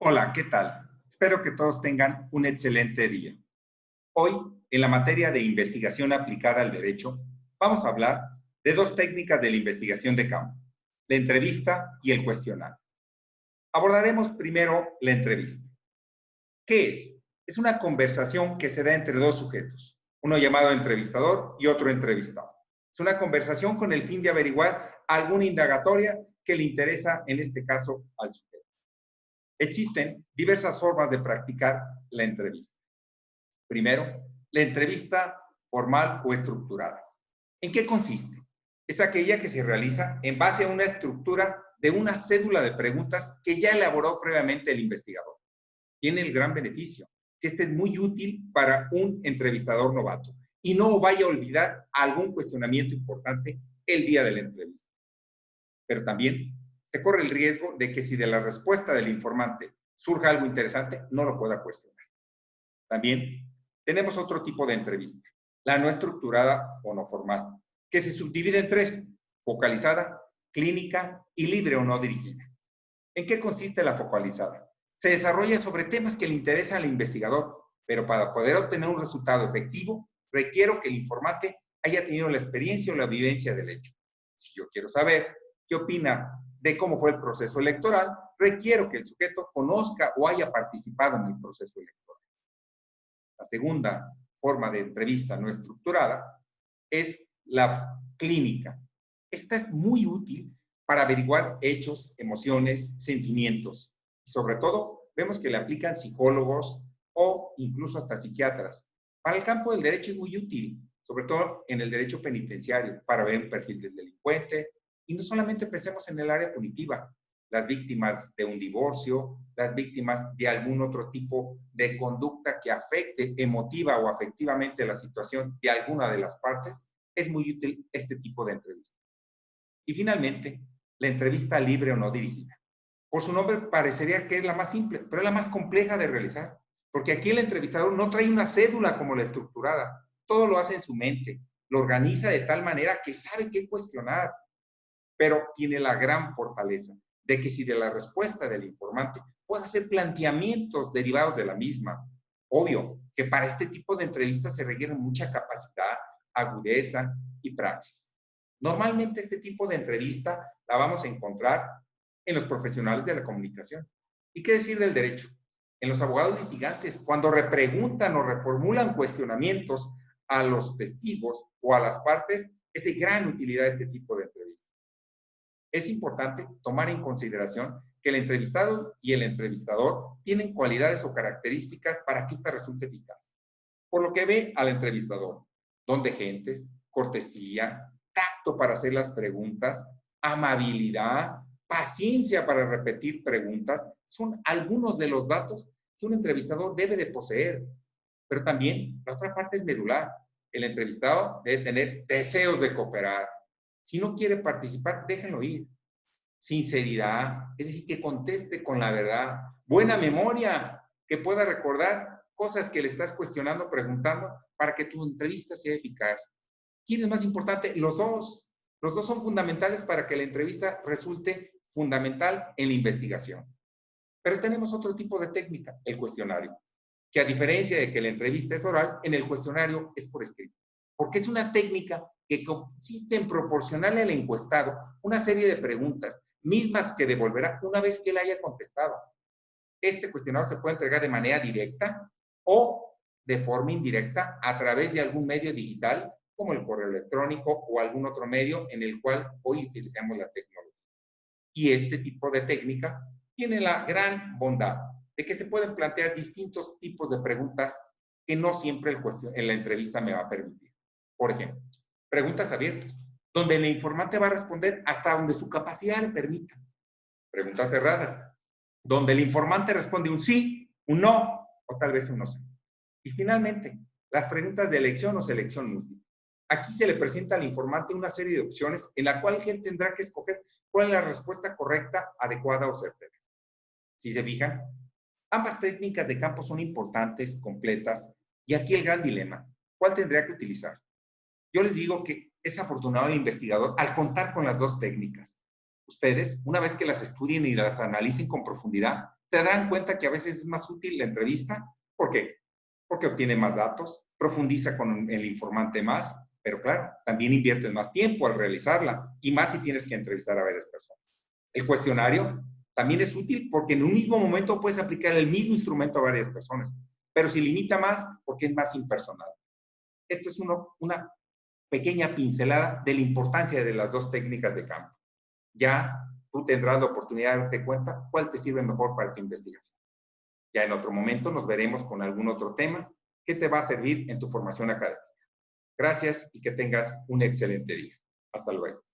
Hola, ¿qué tal? Espero que todos tengan un excelente día. Hoy, en la materia de investigación aplicada al derecho, vamos a hablar de dos técnicas de la investigación de campo, la entrevista y el cuestionario. Abordaremos primero la entrevista. ¿Qué es? Es una conversación que se da entre dos sujetos, uno llamado entrevistador y otro entrevistado. Es una conversación con el fin de averiguar alguna indagatoria que le interesa, en este caso, al sujeto. Existen diversas formas de practicar la entrevista. Primero, la entrevista formal o estructurada. ¿En qué consiste? Es aquella que se realiza en base a una estructura de una cédula de preguntas que ya elaboró previamente el investigador. Tiene el gran beneficio que este es muy útil para un entrevistador novato y no vaya a olvidar algún cuestionamiento importante el día de la entrevista. Pero también se corre el riesgo de que si de la respuesta del informante surja algo interesante, no lo pueda cuestionar. También tenemos otro tipo de entrevista, la no estructurada o no formal, que se subdivide en tres: focalizada, clínica y libre o no dirigida. ¿En qué consiste la focalizada? Se desarrolla sobre temas que le interesan al investigador, pero para poder obtener un resultado efectivo, requiero que el informante haya tenido la experiencia o la vivencia del hecho. Si yo quiero saber qué opina de cómo fue el proceso electoral, requiero que el sujeto conozca o haya participado en el proceso electoral. La segunda forma de entrevista no estructurada es la clínica. Esta es muy útil para averiguar hechos, emociones, sentimientos. Y sobre todo, vemos que le aplican psicólogos o incluso hasta psiquiatras. Para el campo del derecho es muy útil, sobre todo en el derecho penitenciario, para ver un perfil del delincuente. Y no solamente pensemos en el área punitiva, las víctimas de un divorcio, las víctimas de algún otro tipo de conducta que afecte emotiva o afectivamente la situación de alguna de las partes, es muy útil este tipo de entrevista. Y finalmente, la entrevista libre o no dirigida. Por su nombre parecería que es la más simple, pero es la más compleja de realizar, porque aquí el entrevistador no trae una cédula como la estructurada, todo lo hace en su mente, lo organiza de tal manera que sabe qué cuestionar, pero tiene la gran fortaleza de que si de la respuesta del informante puede hacer planteamientos derivados de la misma. Obvio que para este tipo de entrevistas se requiere mucha capacidad, agudeza y praxis. Normalmente este tipo de entrevista la vamos a encontrar en los profesionales de la comunicación. ¿Y qué decir del derecho? En los abogados litigantes, cuando repreguntan o reformulan cuestionamientos a los testigos o a las partes, es de gran utilidad este tipo de entrevista. Es importante tomar en consideración que el entrevistado y el entrevistador tienen cualidades o características para que ésta resulte eficaz. Por lo que ve al entrevistador, don de gentes, cortesía, tacto para hacer las preguntas, amabilidad, paciencia para repetir preguntas, son algunos de los datos que un entrevistador debe de poseer. Pero también la otra parte es medular. El entrevistado debe tener deseos de cooperar. Si no quiere participar, déjenlo ir. Sinceridad, es decir, que conteste con la verdad. Buena memoria, que pueda recordar cosas que le estás cuestionando, preguntando, para que tu entrevista sea eficaz. ¿Quién es más importante? Los dos. Los dos son fundamentales para que la entrevista resulte fundamental en la investigación. Pero tenemos otro tipo de técnica, el cuestionario, que a diferencia de que la entrevista es oral, en el cuestionario es por escrito. Porque es una técnica que consiste en proporcionarle al encuestado una serie de preguntas, mismas que devolverá una vez que él haya contestado. Este cuestionario se puede entregar de manera directa o de forma indirecta a través de algún medio digital, como el correo electrónico o algún otro medio en el cual hoy utilizamos la tecnología. Y este tipo de técnica tiene la gran bondad de que se pueden plantear distintos tipos de preguntas que no siempre en la entrevista me va a permitir. Por ejemplo, preguntas abiertas, donde el informante va a responder hasta donde su capacidad le permita. Preguntas cerradas, donde el informante responde un sí, un no o tal vez un no sé. Y finalmente, las preguntas de elección o selección múltiple. Aquí se le presenta al informante una serie de opciones en la cual él tendrá que escoger cuál es la respuesta correcta, adecuada o certera. Si se fijan, ambas técnicas de campo son importantes, completas, y aquí el gran dilema, ¿cuál tendría que utilizar? Yo les digo que es afortunado el investigador al contar con las dos técnicas. Ustedes, una vez que las estudien y las analicen con profundidad, se darán cuenta que a veces es más útil la entrevista. ¿Por qué? Porque obtiene más datos, profundiza con el informante más, pero claro, también inviertes más tiempo al realizarla, y más si tienes que entrevistar a varias personas. El cuestionario también es útil porque en un mismo momento puedes aplicar el mismo instrumento a varias personas, pero se limita más porque es más impersonal. Esto es una pequeña pincelada de la importancia de las dos técnicas de campo. Ya tú tendrás la oportunidad de darte cuenta cuál te sirve mejor para tu investigación. Ya en otro momento nos veremos con algún otro tema que te va a servir en tu formación académica. Gracias y que tengas un excelente día. Hasta luego.